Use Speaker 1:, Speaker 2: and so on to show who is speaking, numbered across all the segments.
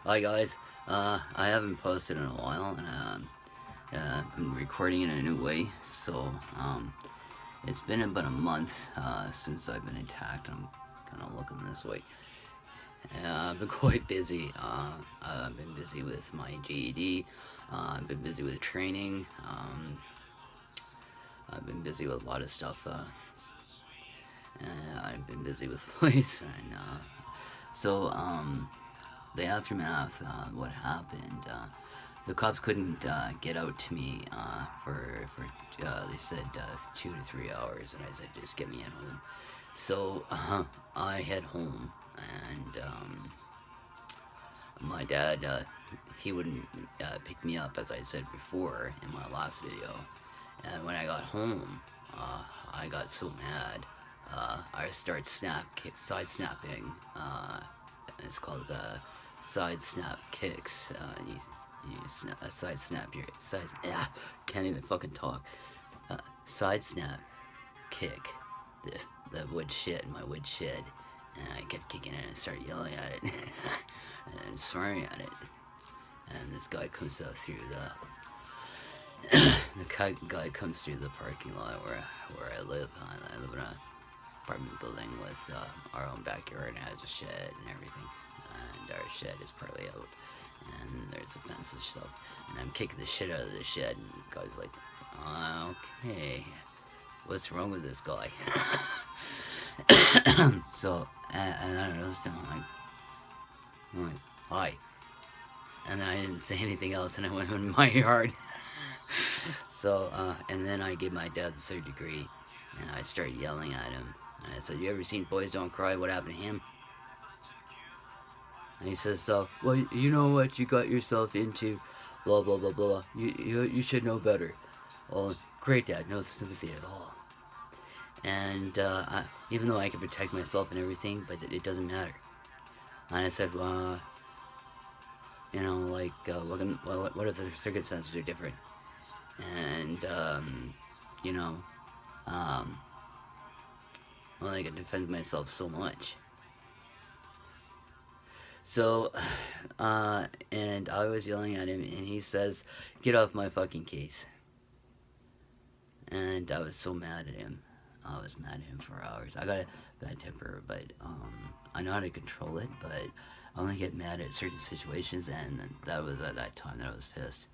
Speaker 1: Hi guys, I haven't posted in a while, and I've been recording in a new way. So it's been about a month since I've been attacked. I'm kind of looking this way. I've been quite busy. I've been busy with my GED. I've been busy with training. I've been busy with a lot of stuff. I've been busy with police, and so the aftermath, what happened. The cops couldn't get out to me they said 2 to 3 hours, and I said just get me at home. So I head home, and my dad he wouldn't pick me up, as I said before in my last video. And when I got home, I got so mad. I started side snapping. It's called side snap kicks. Side snap your side. Can't even fucking talk. Side snap kick the wood shed, my wood shed, and I kept kicking it and started yelling at it and swearing at it. And this guy comes out through the guy comes through the parking lot where I live. I live in a apartment building with our own backyard, and it has a shed and everything. And our shed is partly out, and there's a fence and stuff. And I'm kicking the shit out of the shed, and the guy's like, okay, what's wrong with this guy? So, and I don't know, I'm like, hi. And then I didn't say anything else, and I went in my yard. So, and then I gave my dad the third degree, and I started yelling at him. And I said, you ever seen Boys Don't Cry? What happened to him? And he says, well, you know what you got yourself into, blah, blah, blah, blah. You should know better. Well, great, Dad, no sympathy at all. And even though I can protect myself and everything, but it doesn't matter. And I said, well, you know, like, what if the circumstances are different? And, you know, well, I can defend myself so much. So, and I was yelling at him, and he says, get off my fucking case. And I was so mad at him. I was mad at him for hours. I got a bad temper, but I know how to control it, but I only get mad at certain situations, and that was at that time that I was pissed.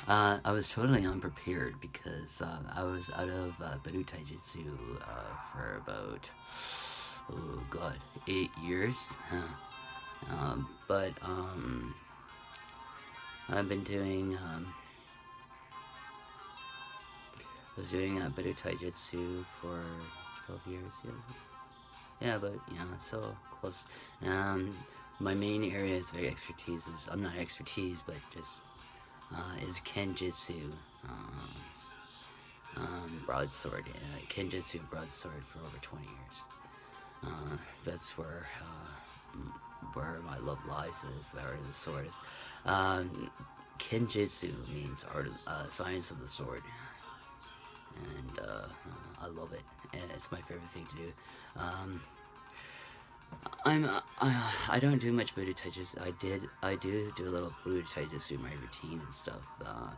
Speaker 1: I was totally unprepared because I was out of Budo Taijutsu for about, 8 years. But I've been doing, I was doing Budo Taijutsu for 12 years, yeah, but, so close. My main area of expertise is, I'm not expertise, but just, is Kenjutsu, broadsword, Kenjutsu broadsword for over 20 years. That's where my love lies, is the art of the sword. Kenjutsu means science of the sword, and I love it. It's my favorite thing to do. I don't do much Budo Taijutsu. I do a little Budo Taijutsu in my routine and stuff, but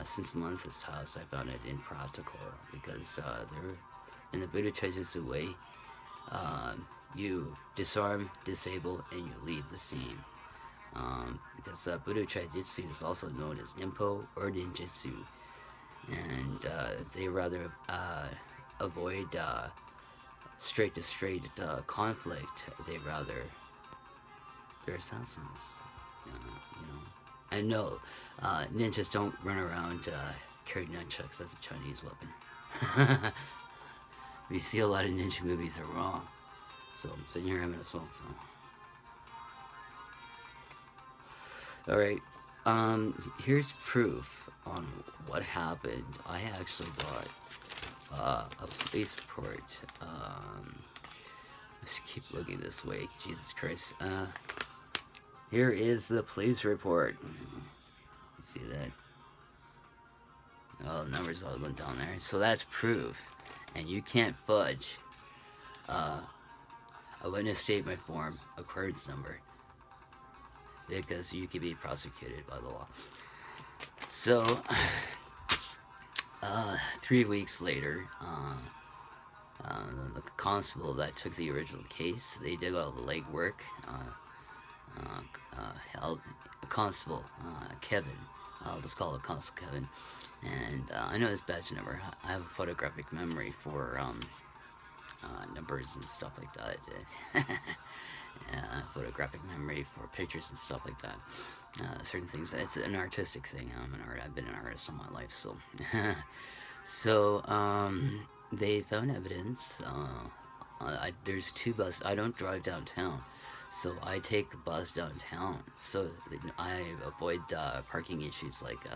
Speaker 1: since a month has passed, I found it impractical because in the Budo Taijutsu way, you disarm, disable, and you leave the scene. Because Budo Taijutsu is also known as Ninpo or Ninjutsu, and they rather avoid straight-to-straight conflict. They're assassins, you know. And no, ninjas don't run around carrying nunchucks. That's a Chinese weapon. We see a lot of ninja movies, they're wrong. So I'm sitting here having a smoke, so. Alright, here's proof on what happened. I actually bought a police report. Let's keep looking this way. Jesus Christ. Here is the police report. See that? All the numbers all going down there. So that's proof. And you can't fudge a witness statement form, occurrence number, because you could be prosecuted by the law. So 3 weeks later, the constable that took the original case, they did all the legwork. Constable Kevin, I'll just call it Constable Kevin, and I know his badge number. I have a photographic memory for numbers and stuff like that. Photographic memory for pictures and stuff like that. Certain things. It's an artistic thing. I've been an artist all my life, so. So they found evidence. There's 2 buses. I don't drive downtown, so I take the bus downtown. So I avoid parking issues like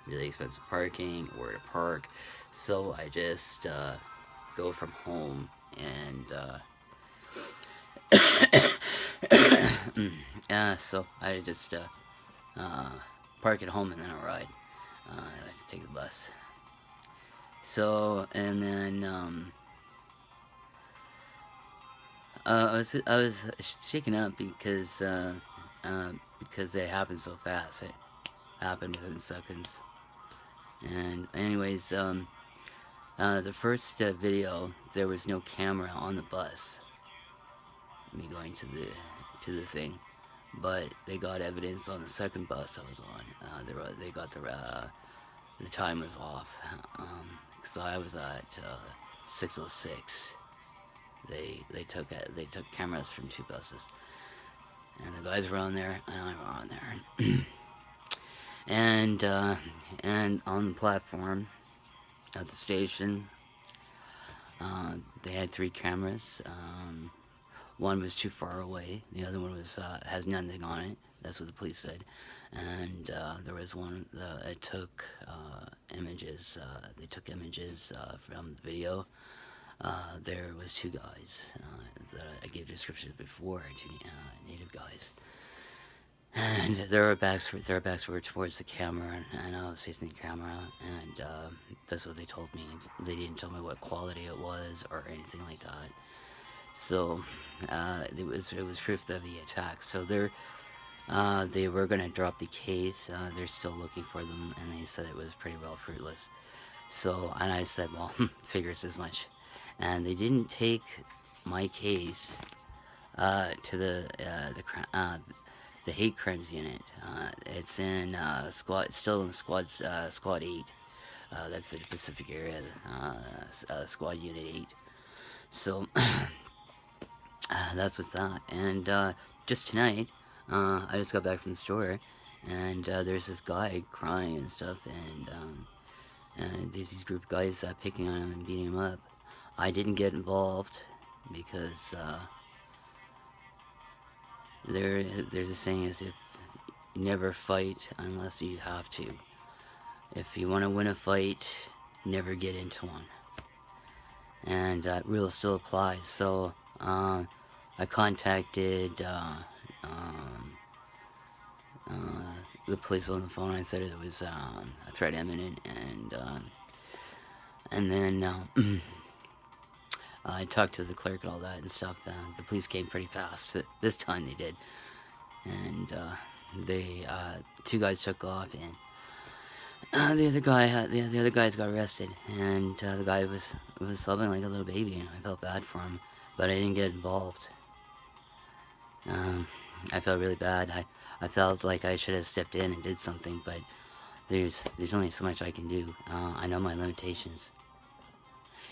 Speaker 1: really expensive parking, where to park. So I just go from home and so I just park at home and then I'll ride. I have to take the bus. So, and then I was shaken up because it happened so fast. It happened within seconds. And anyways, the first video, there was no camera on the bus. Me going to the thing, but they got evidence on the second bus I was on. They got the time was off. So I was at 6:06. They took cameras from 2 buses, and the guys were on there, and I were on there. And on the platform at the station, they had 3 cameras. One was too far away. The other one has nothing on it. That's what the police said. And there was one that took images. They took images from the video. There was 2 guys that I gave descriptions before, 2 native guys. And their backs were towards the camera, and I was facing the camera, and that's what they told me. They didn't tell me what quality it was or anything like that. So it was proof of the attack. So they were gonna drop the case. They're still looking for them, and they said it was pretty well fruitless. So, and I said, well, figures as much. And they didn't take my case to the hate crimes unit. It's in still in squad 8. That's the Pacific area, squad unit 8. So that's with that. And just tonight, I just got back from the store, and there's this guy crying and stuff, and there's these group of guys picking on him and beating him up. I didn't get involved because there's a saying is, if you never fight unless you have to. If you want to win a fight, never get into one. And that rule still applies. So I contacted the police on the phone. I said it was a threat imminent, and then I talked to the clerk and all that and stuff. The police came pretty fast, but this time they did. And they 2 guys took off, and the other guys got arrested, and the guy was sobbing like a little baby, and I felt bad for him, but I didn't get involved. I felt really bad. I felt like I should have stepped in and did something, but there's only so much I can do. I know my limitations,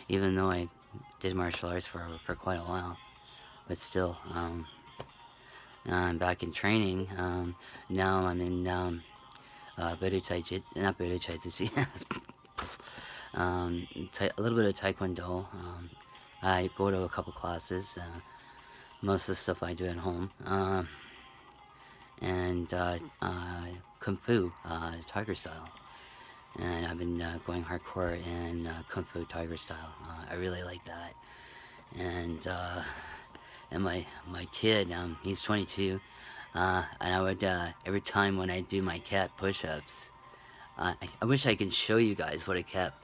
Speaker 1: even though I did martial arts for quite a while, but still, I'm back in training. Now I'm in Budo Tai-Jitsu, not Budo Tai-Jitsu, a little bit of Taekwondo. I go to a couple classes. Most of the stuff I do at home. And Kung Fu, Tiger Style. And I've been going hardcore in Kung Fu Tiger Style. I really like that. And my kid, he's 22, and I would, every time when I do my cat push-ups, I wish I could show you guys what a cat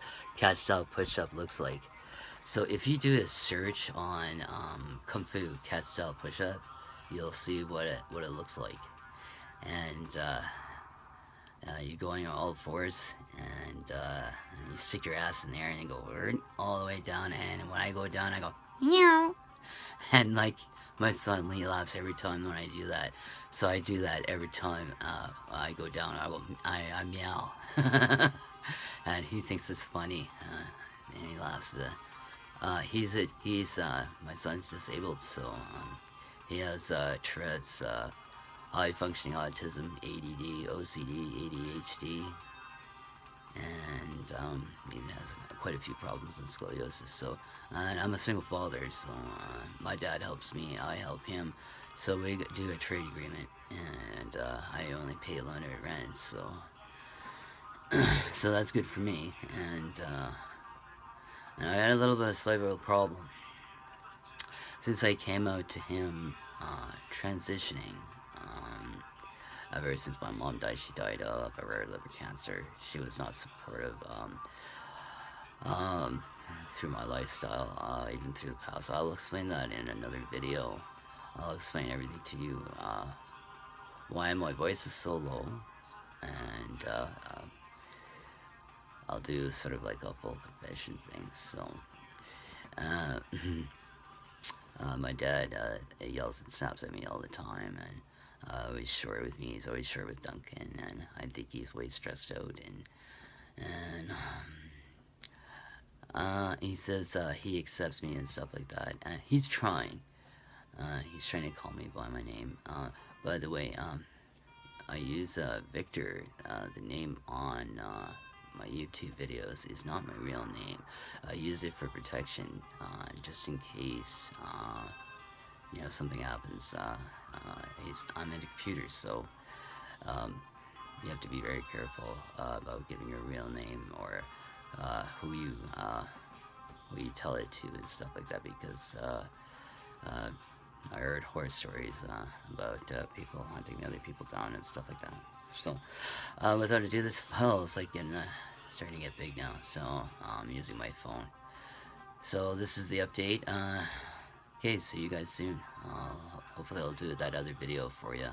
Speaker 1: style push-up looks like. So if you do a search on Kung Fu cat style push-up, you'll see what it looks like. and you go on your all fours, and you stick your ass in there, and you go all the way down. And when I go down, I go meow, and like my son, he laughs every time when I do that. So I do that every time I go down. I meow, and he thinks it's funny, and he laughs. He's my son's disabled, so he has Tourette's, high functioning autism, ADD, OCD, ADHD, and he has quite a few problems in scoliosis. So, and I'm a single father, so my dad helps me, I help him. So we do a trade agreement, and I only pay limited rent. So that's good for me. And I had a little bit of slight little problem since I came out to him transitioning. Ever since my mom died, she died of a rare liver cancer. She was not supportive through my lifestyle, even through the past. I'll explain that in another video. I'll explain everything to you. Why my voice is so low, and I'll do sort of like a full confession thing. So, my dad yells and snaps at me all the time, and always short with me. He's always short with Duncan, and I think he's way stressed out. And he says he accepts me and stuff like that. And he's trying. He's trying to call me by my name. By the way, I use Victor. The name on my YouTube videos is not my real name. I use it for protection, just in case something happens. I'm into computers, so you have to be very careful about giving your real name or who you tell it to and stuff like that, because I heard horror stories about people hunting other people down and stuff like that. So without ado, this file is like starting to get big now, so I'm using my phone. So this is the update. Okay, see you guys soon. Hopefully I'll do that other video for you.